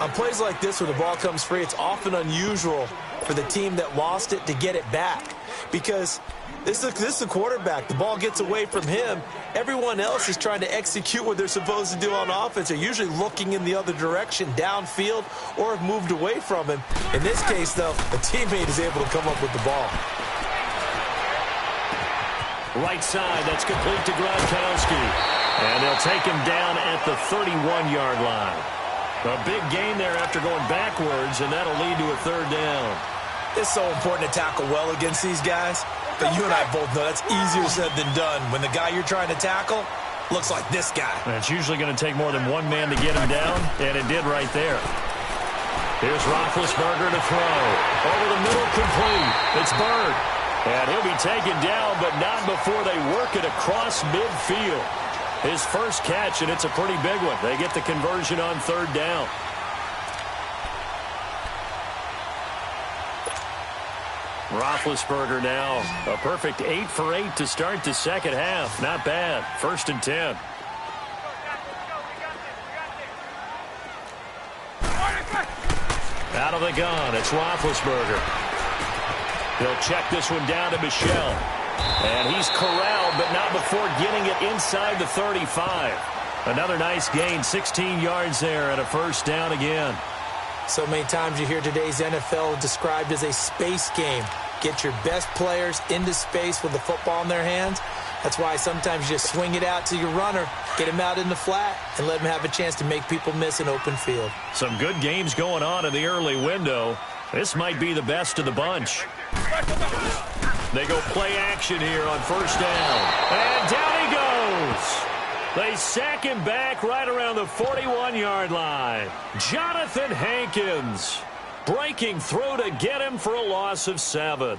On plays like this where the ball comes free, it's often unusual for the team that lost it to get it back. Because this is the quarterback. The ball gets away from him. Everyone else is trying to execute what they're supposed to do on offense. They're usually looking in the other direction, downfield, or have moved away from him. In this case, though, a teammate is able to come up with the ball. Right side, that's complete to Gronkowski. And they'll take him down at the 31-yard line. A big gain there after going backwards, and that'll lead to a 3rd down. It's so important to tackle well against these guys. But you and I both know that's easier said than done when the guy you're trying to tackle looks like this guy. And it's usually going to take more than one man to get him down, and it did right there. Here's Roethlisberger to throw. Over the middle, complete. It's Bird. And he'll be taken down, but not before they work it across midfield. His first catch, and it's a pretty big one. They get the conversion on 3rd down. Roethlisberger now, a perfect 8 for 8 to start the second half. Not bad. 1st and 10. Out of the gun, it's Roethlisberger. He'll check this one down to Michel. And he's corralled, but not before getting it inside the 35. Another nice gain, 16 yards there, and a 1st down again. So many times you hear today's NFL described as a space game. Get your best players into space with the football in their hands. That's why sometimes you just swing it out to your runner, get him out in the flat, and let him have a chance to make people miss an open field. Some good games going on in the early window. This might be the best of the bunch. They go play action here on 1st down. And down he goes. They sack him back right around the 41-yard line. Jonathan Hankins breaking through to get him for a loss of 7.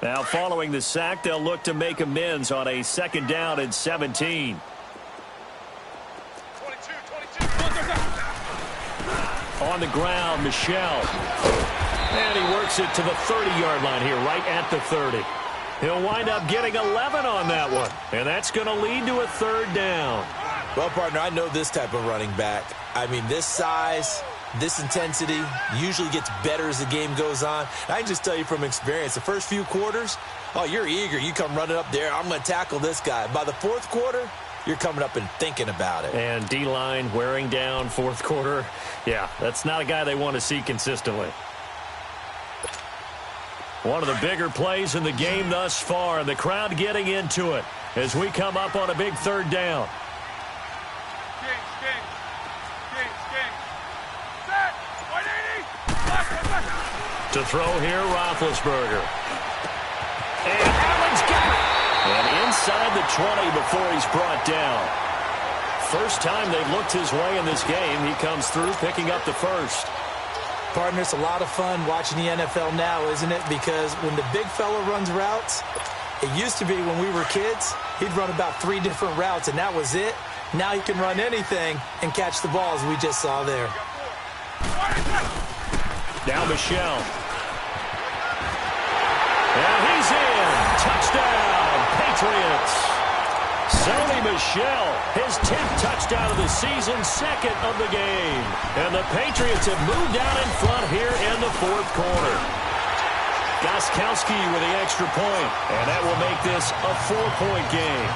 Now following the sack, they'll look to make amends on a 2nd down and 17. On the ground, Michel. And he works it to the 30-yard line here, right at the 30. He'll wind up getting 11 on that one. And that's going to lead to a 3rd down. Well, partner, I know this type of running back. I mean, this size, this intensity usually gets better as the game goes on. I can just tell you from experience, the first few quarters, oh, you're eager. You come running up there, I'm going to tackle this guy. By the 4th quarter, you're coming up and thinking about it. And D-line wearing down 4th quarter. Yeah, that's not a guy they want to see consistently. One of the bigger plays in the game thus far, and the crowd getting into it as we come up on a big 3rd down. To throw here, Roethlisberger. And Allen's got it. And inside the 20 before he's brought down. First time they've looked his way in this game. He comes through picking up the 1st. Partner, it's a lot of fun watching the NFL now, isn't it? Because when the big fella runs routes, it used to be when we were kids, he'd run about 3 different routes, and that was it. Now he can run anything and catch the ball, as we just saw there. Now Michel. And he's in. Touchdown, Patriots. Sony Michel, his 10th touchdown of the season, 2nd of the game. And the Patriots have moved out in front here in the 4th quarter. Gostkowski with the extra point, and that will make this a 4-point game.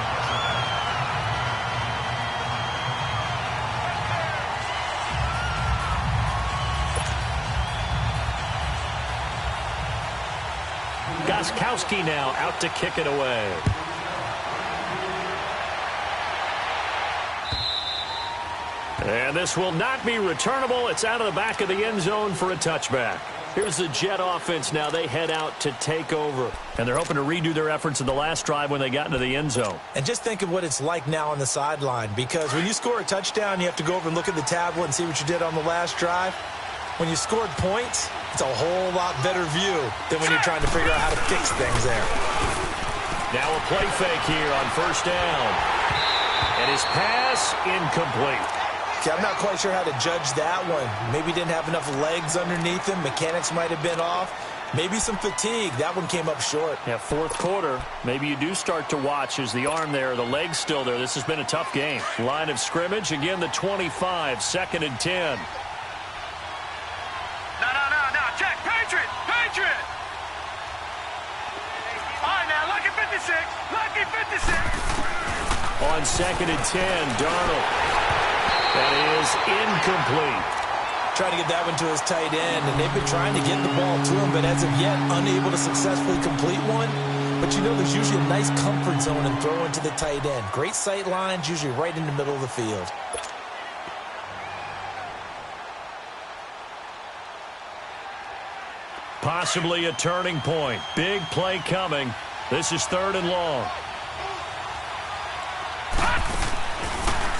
Gostkowski now out to kick it away. And this will not be returnable. It's out of the back of the end zone for a touchback. Here's the Jet offense now. They head out to take over. And they're hoping to redo their efforts in the last drive when they got into the end zone. And just think of what it's like now on the sideline, because when you score a touchdown, you have to go over and look at the tablet and see what you did on the last drive. When you scored points, it's a whole lot better view than when you're trying to figure out how to fix things there. Now a play fake here on first down. And his pass incomplete. Okay, I'm not quite sure how to judge that one. Maybe didn't have enough legs underneath him. Mechanics might have been off. Maybe some fatigue. That one came up short. Yeah, fourth quarter. Maybe you do start to watch as the arm there, the leg's still there. This has been a tough game. Line of scrimmage, again the 25, 2nd and 10. No. Check. Patriot. All right, now, lucky 56. Lucky 56. On 2nd and 10, Darnold. That is incomplete. Trying to get that one to his tight end, and they've been trying to get the ball to him, but as of yet, unable to successfully complete one. But you know there's usually a nice comfort zone in throwing to the tight end. Great sight lines, usually right in the middle of the field. Possibly a turning point. Big play coming. This is 3rd and long.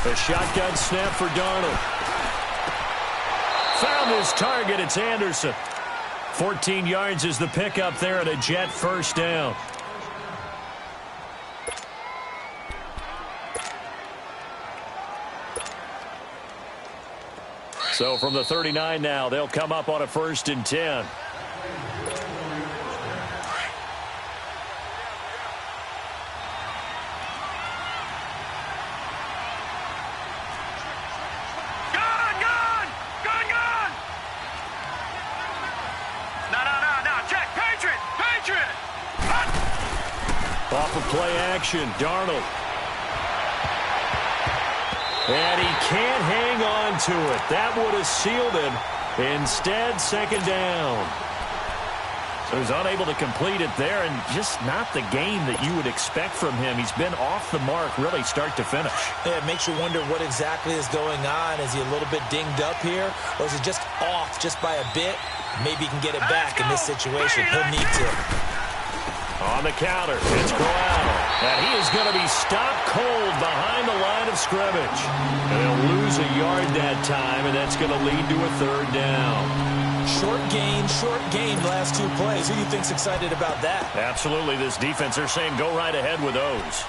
A shotgun snap for Darnold. Found his target. It's Anderson. 14 yards is the pickup there at a Jet first down. So from the 39 now, they'll come up on a 1st and 10. Off of play action, Darnold. And he can't hang on to it. That would have sealed him. Instead, 2nd down. So he's unable to complete it there, and just not the game that you would expect from him. He's been off the mark, really, start to finish. Yeah, it makes you wonder what exactly is going on. Is he a little bit dinged up here, or is he just off just by a bit? Maybe he can get it back in this situation. He'll need to. On the counter, it's Corral. And he is going to be stopped cold behind the line of scrimmage. And he'll lose a yard that time, and that's going to lead to a 3rd down. Short gain the last 2 plays. Who do you think's excited about that? Absolutely, this defense, they're saying go right ahead with those.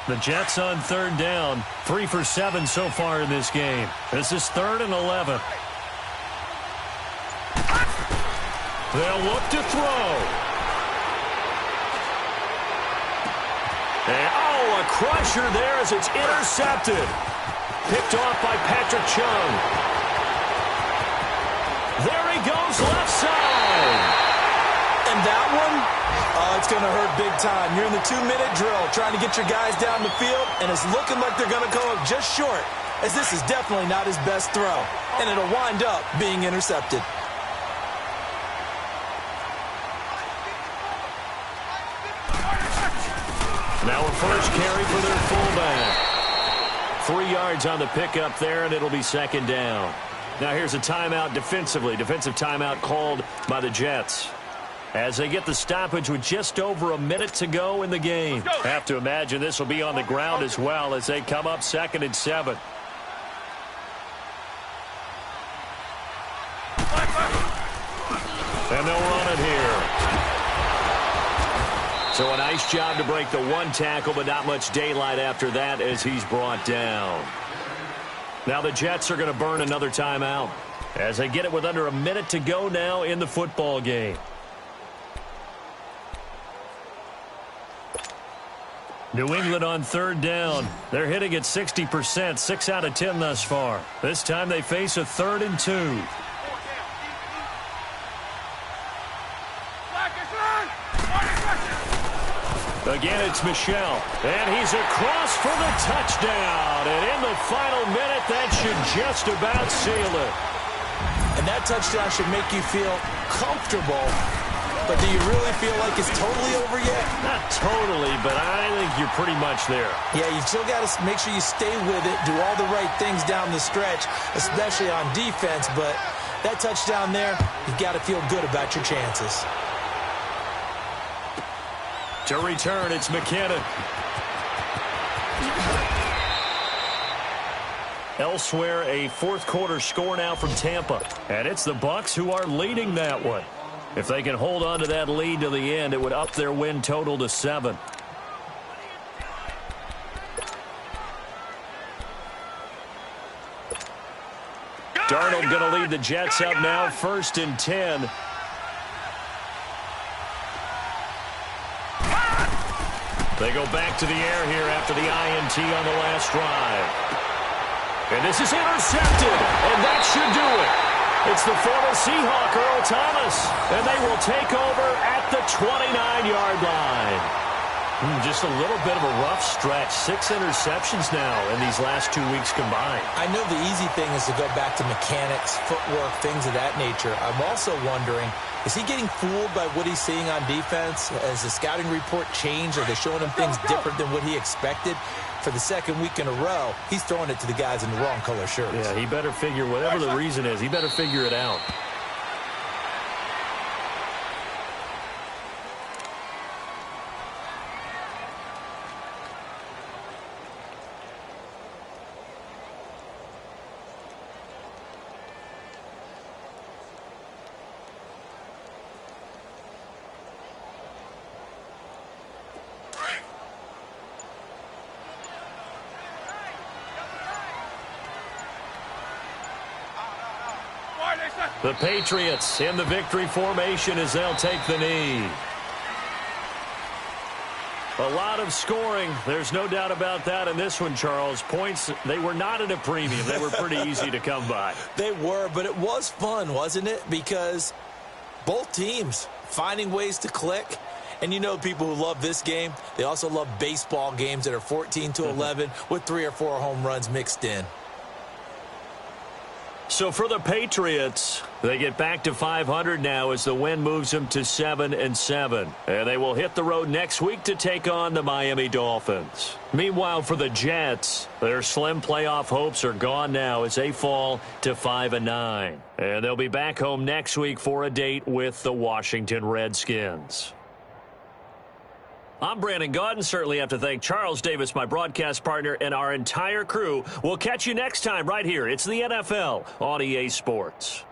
The Jets on 3rd down. 3 for 7 so far in this game. This is 3rd and 11. They'll look to throw. And, a crusher there as it's intercepted. Picked off by Patrick Chung. There he goes, left side. And that one, it's going to hurt big time. You're in the 2-minute drill trying to get your guys down the field, and it's looking like they're going to come up just short, as this is definitely not his best throw, and it'll wind up being intercepted. Now a first carry for their fullback. 3 yards on the pickup there, and it'll be 2nd down. Now here's a timeout defensively. Defensive timeout called by the Jets. As they get the stoppage with just over a minute to go in the game. Have to imagine this will be on the ground as well as they come up 2nd and 7. And they'll run it here. So a nice job to break the 1 tackle, but not much daylight after that as he's brought down. Now the Jets are going to burn another timeout as they get it with under a minute to go now in the football game. New England on 3rd down. They're hitting at 60%, 6 out of 10 thus far. This time they face a 3rd and 2. Again, it's Michel. And he's across for the touchdown. And in the final minute, that should just about seal it. And that touchdown should make you feel comfortable. But do you really feel like it's totally over yet? Not totally, but I think you're pretty much there. Yeah, you still got to make sure you stay with it, do all the right things down the stretch, especially on defense. But that touchdown there, you got to feel good about your chances. To return, it's McKinnon. Elsewhere, a fourth-quarter score now from Tampa. And it's the Bucs who are leading that one. If they can hold on to that lead to the end, it would up their win total to 7. Darnold going to lead the Jets up now, 1st and 10. They go back to the air here after the INT on the last drive. And this is intercepted, and that should do it. It's the former Seahawk, Earl Thomas, and they will take over at the 29-yard line. Just a little bit of a rough stretch. 6 interceptions now in these last 2 weeks combined. I know the easy thing is to go back to mechanics, footwork, things of that nature. I'm also wondering, is he getting fooled by what he's seeing on defense? Has the scouting report changed? Are they showing him things different than what he expected? For the second week in a row, he's throwing it to the guys in the wrong color shirts. Yeah, he better figure, whatever the reason is, he better figure it out. The Patriots in the victory formation as they'll take the knee. A lot of scoring. There's no doubt about that in this one, Charles. Points, they were not at a premium. They were pretty easy to come by. They were, but it was fun, wasn't it? Because both teams finding ways to click. And you know people who love this game, they also love baseball games that are 14-11 with 3 or 4 home runs mixed in. So for the Patriots, they get back to 500 now as the win moves them to 7-7. And they will hit the road next week to take on the Miami Dolphins. Meanwhile, for the Jets, their slim playoff hopes are gone now as they fall to 5-9. And they'll be back home next week for a date with the Washington Redskins. I'm Brandon Gaudin. Certainly have to thank Charles Davis, my broadcast partner, and our entire crew. We'll catch you next time right here. It's the NFL on EA Sports.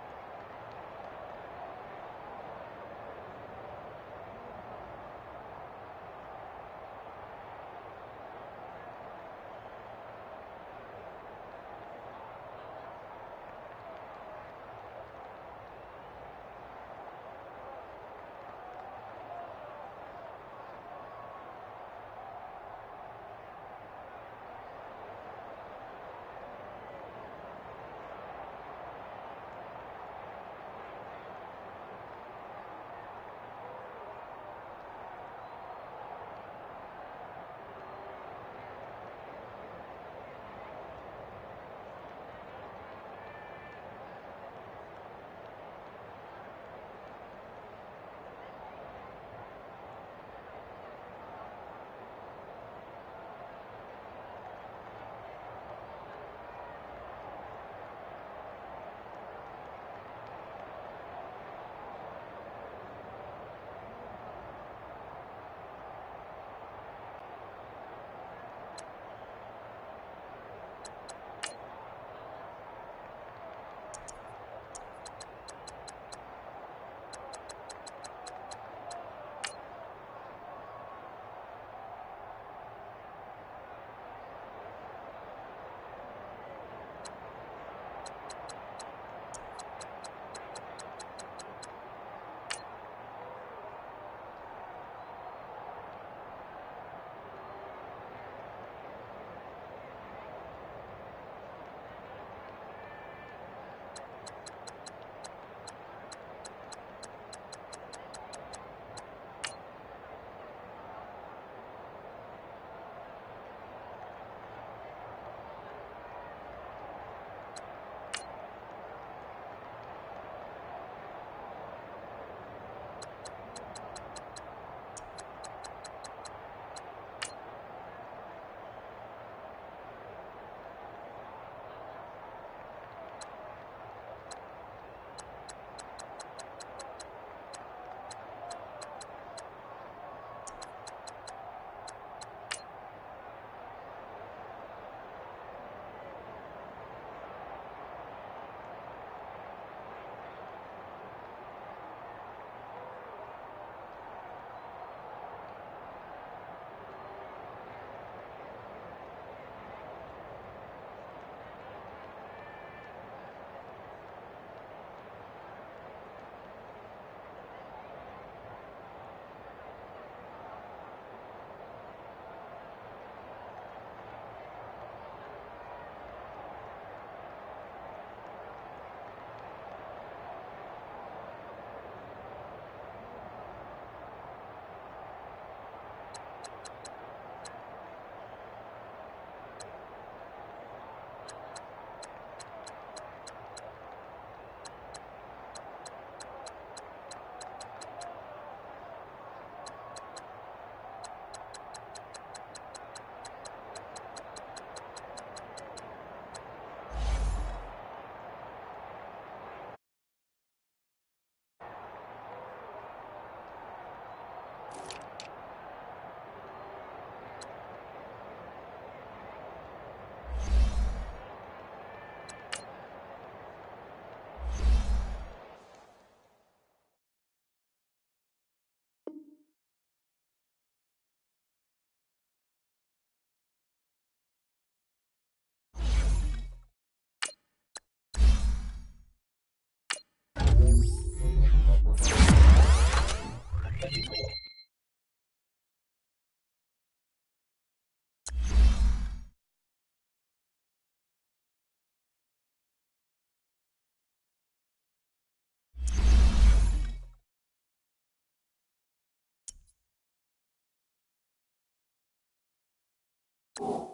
You